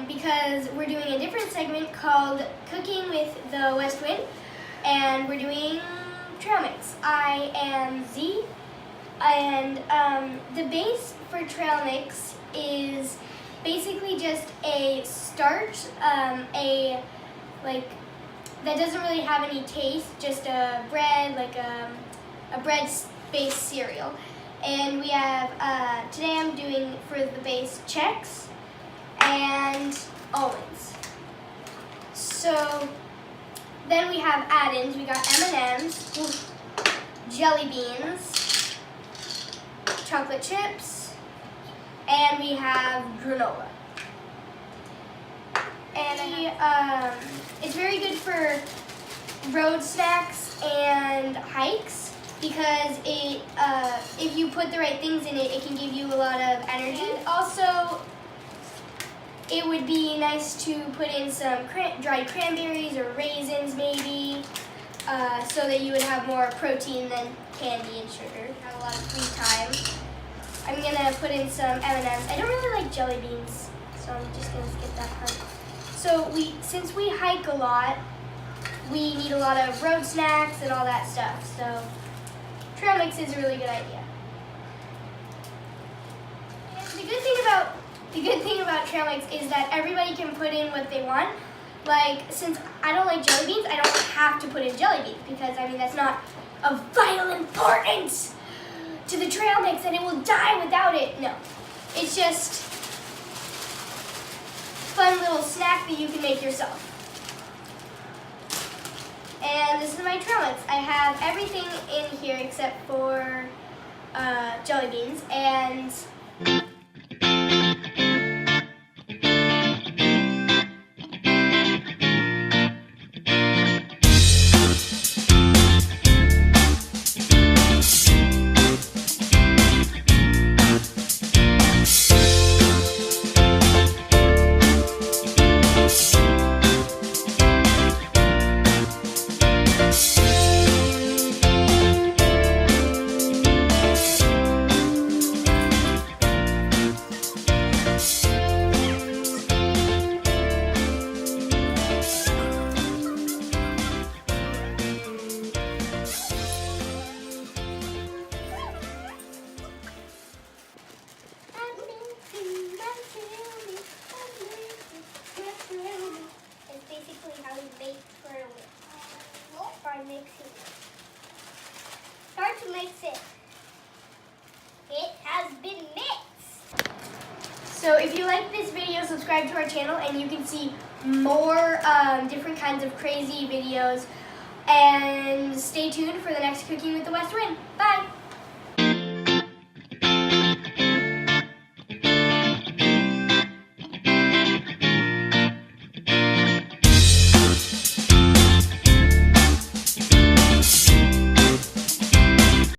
because we're doing a different segment called Cooking with the West Wind, and we're doing trail mix. I am Z, and the base for trail mix is basically just a starch, that doesn't really have any taste, just a bread, like a bread-based cereal. And we have, today I'm doing for the base Chex and almonds. So then we have add-ins. We got M&Ms, jelly beans, chocolate chips, and we have granola. And it's very good for road snacks and hikes because it, if you put the right things in it, it can give you a lot of energy. And also, it would be nice to put in some dried cranberries or raisins maybe, so that you would have more protein than candy and sugar. Have a lot of free time. I'm gonna put in some M&Ms. I don't really like jelly beans, so I'm just gonna skip that part. So since we hike a lot, we need a lot of road snacks and all that stuff. So trail mix is a really good idea. And the good thing about trail mix is that everybody can put in what they want. Like, since I don't like jelly beans, I don't have to put in jelly beans because I mean that's not of vital importance to the trail mix and it will die without it. No, it's just fun little snack that you can make yourself. And this is my trail mix. I have everything in here except for jelly beans and start to mix it. It has been mixed. So if you like this video, subscribe to our channel and you can see more different kinds of crazy videos. And stay tuned for the next Cooking with the West Wind. Bye!